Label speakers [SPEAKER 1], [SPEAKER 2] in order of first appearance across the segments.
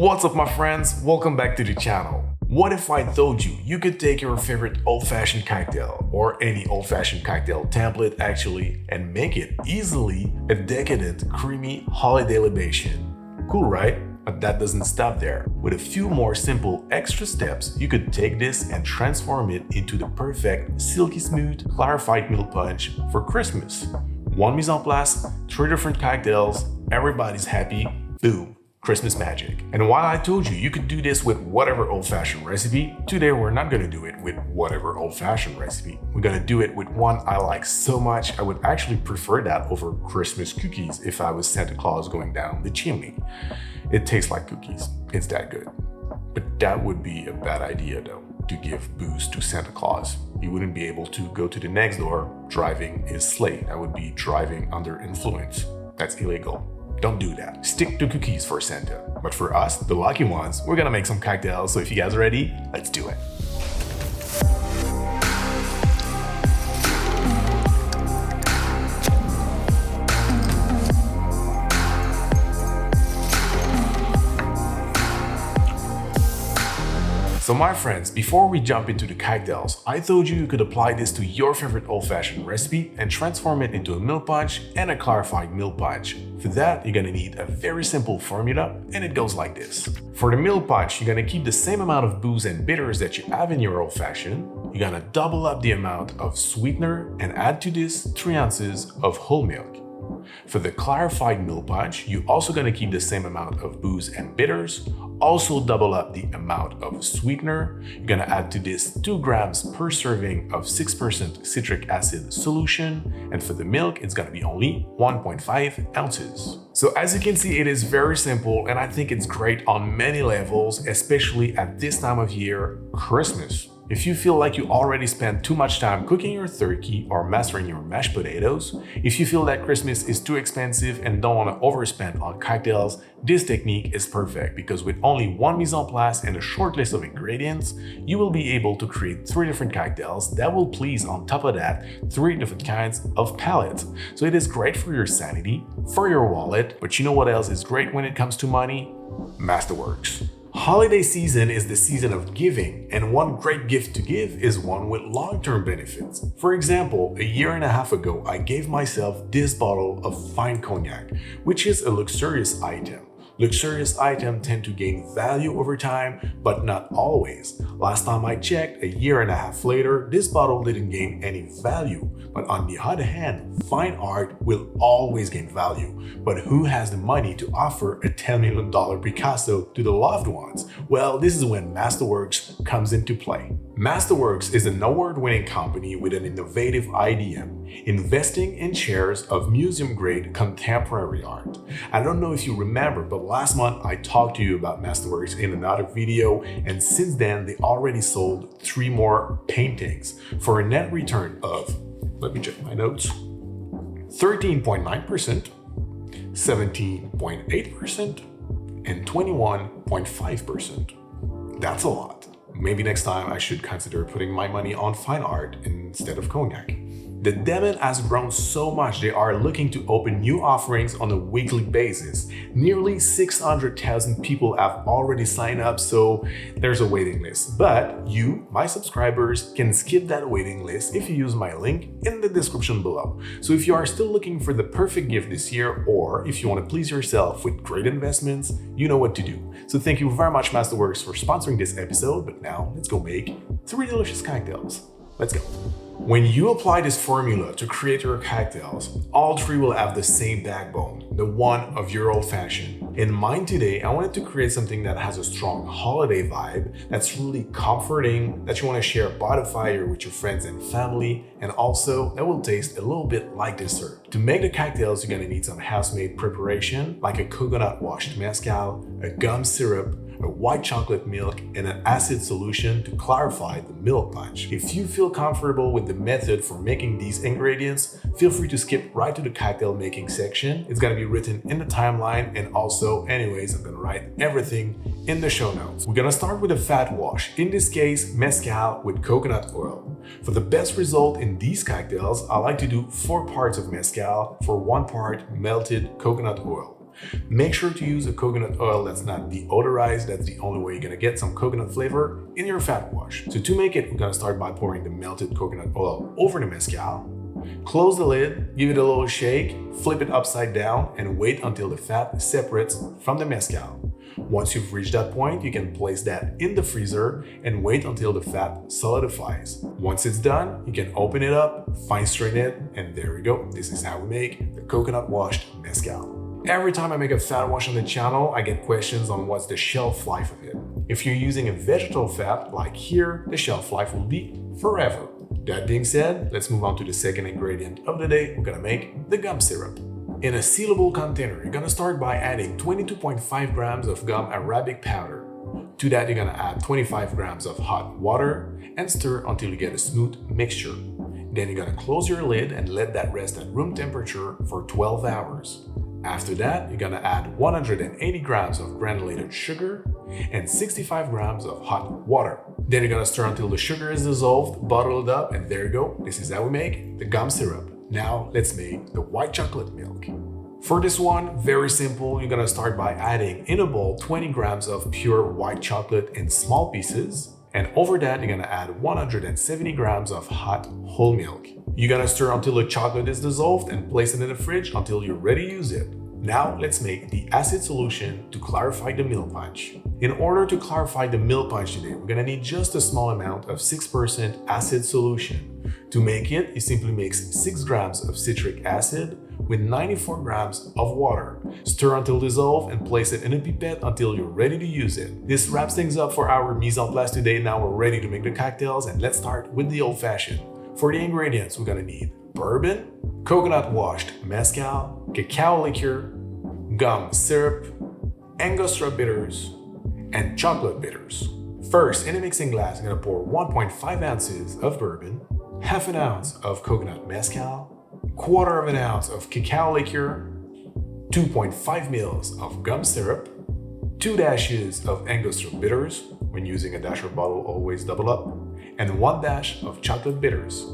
[SPEAKER 1] What's up my friends, welcome back to the channel. What if I told you you could take your favorite old-fashioned cocktail, or any old-fashioned cocktail template actually, and make it easily a decadent, creamy holiday libation? Cool, right? But that doesn't stop there. With a few more simple extra steps, you could take this and transform it into the perfect silky smooth clarified milk punch for Christmas. One mise en place, 3 different cocktails, everybody's happy, boom. Christmas magic. And while I told you you could do this with whatever old-fashioned recipe, today we're not gonna do it with whatever old-fashioned recipe. We're gonna do it with one I like so much, I would actually prefer that over Christmas cookies if I was Santa Claus going down the chimney. It tastes like cookies, it's that good. But that would be a bad idea though, to give booze to Santa Claus. He wouldn't be able to go to the next door driving his sleigh. That would be driving under influence. That's illegal. Don't do that. Stick to cookies for Santa. But for us, the lucky ones, we're gonna make some cocktails. So if you guys are ready, let's do it. So my friends, before we jump into the cocktails, I told you could apply this to your favorite old-fashioned recipe and transform it into a milk punch and a clarified milk punch. For that, you're gonna need a very simple formula, and it goes like this. For the milk punch, you're gonna keep the same amount of booze and bitters that you have in your old-fashioned. You're gonna double up the amount of sweetener and add to this 3 ounces of whole milk. For the clarified milk punch, you're also going to keep the same amount of booze and bitters, also double up the amount of sweetener. You're going to add to this 2 grams per serving of 6% citric acid solution, and for the milk, it's going to be only 1.5 ounces. So as you can see, it is very simple, and I think it's great on many levels, especially at this time of year, Christmas. If you feel like you already spent too much time cooking your turkey or mastering your mashed potatoes, if you feel that Christmas is too expensive and don't want to overspend on cocktails, this technique is perfect because with only one mise en place and a short list of ingredients, you will be able to create 3 different cocktails that will please on top of that 3 different kinds of palates. So it is great for your sanity, for your wallet, but you know what else is great when it comes to money? Masterworks. Holiday season is the season of giving, and one great gift to give is one with long-term benefits. For example, a year and a half ago, I gave myself this bottle of fine cognac, which is a luxurious item. Luxurious items tend to gain value over time, but not always. Last time I checked, a year and a half later, this bottle didn't gain any value. But on the other hand, fine art will always gain value. But who has the money to offer a $10 million Picasso to the loved ones? Well, this is when Masterworks comes into play. Masterworks is an award-winning company with an innovative idea, investing in shares of museum-grade contemporary art. I don't know if you remember, but last month I talked to you about Masterworks in another video, and since then they already sold 3 more paintings for a net return of, let me check my notes, 13.9%, 17.8%, and 21.5%. That's a lot. Maybe next time I should consider putting my money on fine art instead of cognac. The demand has grown so much they are looking to open new offerings on a weekly basis. Nearly 600,000 people have already signed up, so there's a waiting list. But you, my subscribers, can skip that waiting list if you use my link in the description below. So if you are still looking for the perfect gift this year, or if you want to please yourself with great investments, you know what to do. So thank you very much Masterworks for sponsoring this episode, but now let's go make 3 delicious cocktails. Let's go. When you apply this formula to create your cocktails, all 3 will have the same backbone, the one of your old-fashioned. In mine today, I wanted to create something that has a strong holiday vibe, that's really comforting, that you want to share by the fire with your friends and family, and also that will taste a little bit like dessert. To make the cocktails, you're going to need some house-made preparation, like a coconut-washed mezcal, a gum syrup, a white chocolate milk, and an acid solution to clarify the milk punch. If you feel comfortable with the method for making these ingredients, feel free to skip right to the cocktail making section. It's gonna be written in the timeline, and also, anyways, I'm gonna write everything in the show notes. We're gonna start with a fat wash, in this case, mezcal with coconut oil. For the best result in these cocktails, I like to do 4 parts of mezcal for 1 part melted coconut oil. Make sure to use a coconut oil that's not deodorized. That's the only way you're gonna get some coconut flavor in your fat wash. So to make it, we're gonna start by pouring the melted coconut oil over the mezcal. Close the lid, give it a little shake, flip it upside down, and wait until the fat separates from the mezcal. Once you've reached that point, you can place that in the freezer and wait until the fat solidifies. Once it's done, you can open it up, fine strain it, and there we go. This is how we make the coconut washed mezcal. Every time I make a fat wash on the channel, I get questions on what's the shelf life of it. If you're using a vegetal fat, like here, the shelf life will be forever. That being said, let's move on to the second ingredient of the day. We're gonna make the gum syrup. In a sealable container, you're gonna start by adding 22.5 grams of gum arabic powder. To that, you're gonna add 25 grams of hot water and stir until you get a smooth mixture. Then you're gonna close your lid and let that rest at room temperature for 12 hours. After that, you're gonna add 180 grams of granulated sugar and 65 grams of hot water. Then you're gonna stir until the sugar is dissolved, bottle it up, and there you go. This is how we make the gum syrup. Now let's make the white chocolate milk. For this one, very simple. You're gonna start by adding in a bowl 20 grams of pure white chocolate in small pieces. And over that, you're gonna add 170 grams of hot whole milk. You're gonna stir until the chocolate is dissolved and place it in the fridge until you're ready to use it. Now let's make the acid solution to clarify the milk punch. In order to clarify the milk punch today, we're gonna need just a small amount of 6% acid solution. To make it, you simply mix 6 grams of citric acid with 94 grams of water. Stir until dissolved and place it in a pipette until you're ready to use it. This wraps things up for our mise en place today. Now we're ready to make the cocktails, and let's start with the old-fashioned. For the ingredients, we're gonna need bourbon, coconut washed mezcal, cacao liqueur, gum syrup, Angostura bitters, and chocolate bitters. First, in a mixing glass, I'm gonna pour 1.5 ounces of bourbon, half an ounce of coconut mezcal, quarter of an ounce of cacao liqueur, 2.5 mils of gum syrup, 2 dashes of Angostura bitters. When using a dasher bottle, always double up, and 1 dash of chocolate bitters.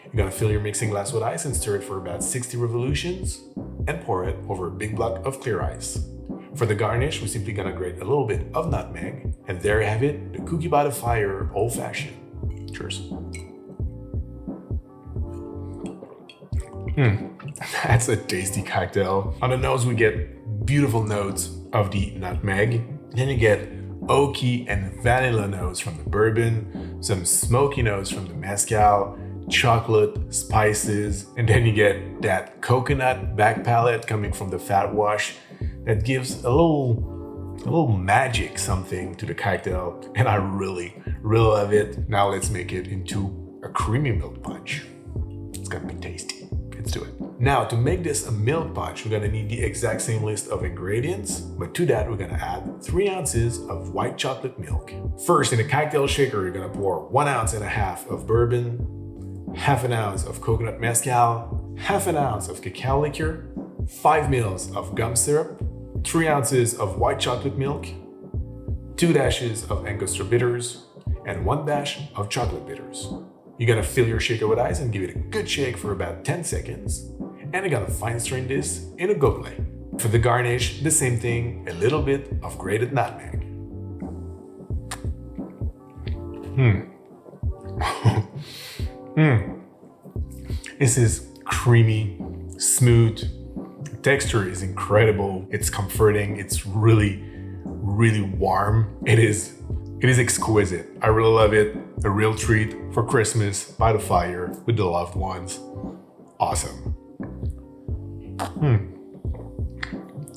[SPEAKER 1] You're gonna fill your mixing glass with ice and stir it for about 60 revolutions and pour it over a big block of clear ice. For the garnish, we're simply gonna grate a little bit of nutmeg, and there you have it, the cookie by the fire old-fashioned. Cheers. That's a tasty cocktail. On the nose, we get beautiful notes of the nutmeg. Then you get oaky and vanilla notes from the bourbon, some smoky notes from the mezcal, chocolate, spices, and then you get that coconut back palate coming from the fat wash that gives a little magic something to the cocktail, and I really love it. Now let's make it into a creamy milk punch. It's gonna be tasty. Let's do it. Now, to make this a milk punch, we're gonna need the exact same list of ingredients, but to that, we're gonna add 3 ounces of white chocolate milk. First, in a cocktail shaker, you're gonna pour 1.5 ounces of bourbon, half an ounce of coconut mezcal, half an ounce of cacao liqueur, 5 mils of gum syrup, 3 ounces of white chocolate milk, 2 dashes of Angostura bitters, and 1 dash of chocolate bitters. You're gonna fill your shaker with ice and give it a good shake for about 10 seconds. And you're gonna fine strain this in a gobelet. For the garnish, the same thing, a little bit of grated nutmeg. This is creamy, smooth. The texture is incredible. It's comforting. It's really warm. It is exquisite. I really love it. A real treat for Christmas by the fire with the loved ones. Awesome.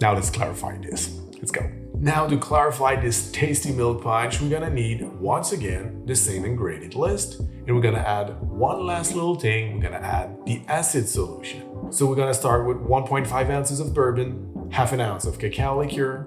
[SPEAKER 1] Now let's clarify this. Let's go. Now to clarify this tasty milk punch, we're gonna need, once again, the same ingredient list. And we're gonna add one last little thing. We're gonna add the acid solution. So we're gonna start with 1.5 ounces of bourbon, half an ounce of cacao liqueur,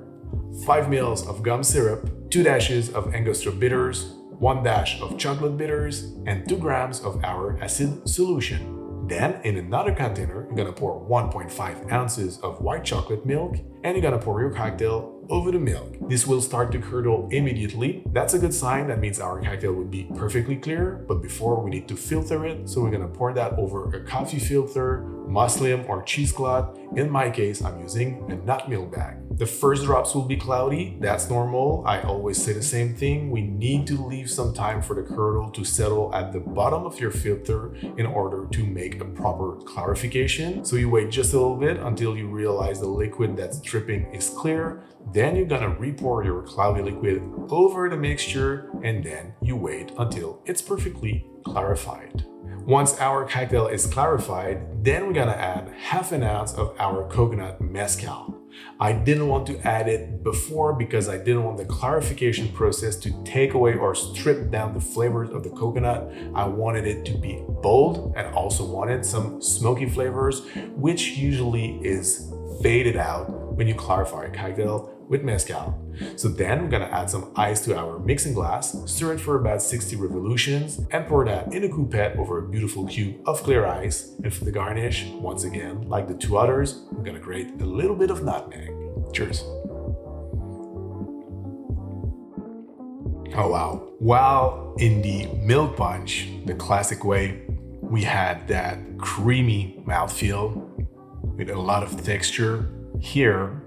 [SPEAKER 1] 5 mils of gum syrup, 2 dashes of Angostura bitters, 1 dash of chocolate bitters, and 2 grams of our acid solution. Then, in another container, you're gonna pour 1.5 ounces of white chocolate milk, and you're gonna pour your cocktail over the milk. This will start to curdle immediately. That's a good sign. That means our cocktail would be perfectly clear, but before we need to filter it. So we're gonna pour that over a coffee filter, muslin or cheesecloth. In my case, I'm using a nut milk bag. The first drops will be cloudy. That's normal. I always say the same thing. We need to leave some time for the curdle to settle at the bottom of your filter in order to make a proper clarification. So you wait just a little bit until you realize the liquid that's dripping is clear. Then you're gonna re-pour your cloudy liquid over the mixture, and then you wait until it's perfectly clarified. Once our cocktail is clarified, then we're gonna add half an ounce of our coconut mezcal. I didn't want to add it before because I didn't want the clarification process to take away or strip down the flavors of the coconut. I wanted it to be bold and also wanted some smoky flavors, which usually is faded out when you clarify a cocktail with mezcal. So then we're gonna add some ice to our mixing glass, stir it for about 60 revolutions, and pour that in a coupette over a beautiful cube of clear ice. And for the garnish, once again, like the two others, we're gonna grate a little bit of nutmeg. Cheers. Oh wow. While in the milk punch, the classic way, we had that creamy mouthfeel with a lot of texture. Here,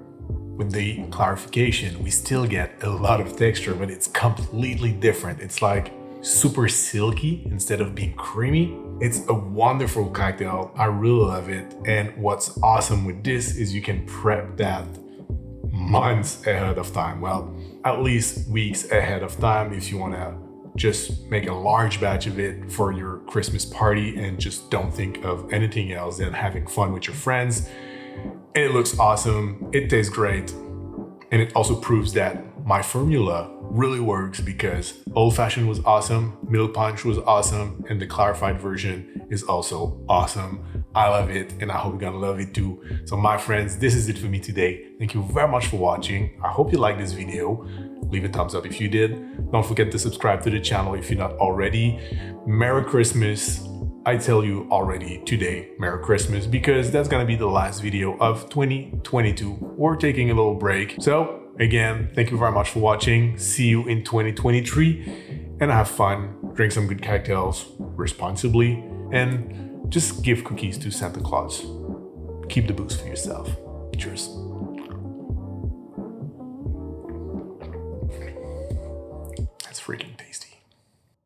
[SPEAKER 1] with the clarification, we still get a lot of texture, but it's completely different. It's like super silky instead of being creamy. It's a wonderful cocktail. I really love it. And what's awesome with this is you can prep that months ahead of time. Well, at least weeks ahead of time if you want to just make a large batch of it for your Christmas party and just don't think of anything else than having fun with your friends. And it looks awesome, it tastes great, and it also proves that my formula really works because old-fashioned was awesome, milk punch was awesome, and the clarified version is also awesome. I love it, and I hope you're gonna love it too. So my friends, this is it for me today. Thank you very much for watching. I hope you liked this video. Leave a thumbs up if you did. Don't forget to subscribe to the channel if you're not already. Merry Christmas. I tell you already today, Merry Christmas, because that's gonna be the last video of 2022. We're taking a little break. So again, thank you very much for watching. See you in 2023 and have fun. Drink some good cocktails responsibly and just give cookies to Santa Claus. Keep the booze for yourself. Cheers.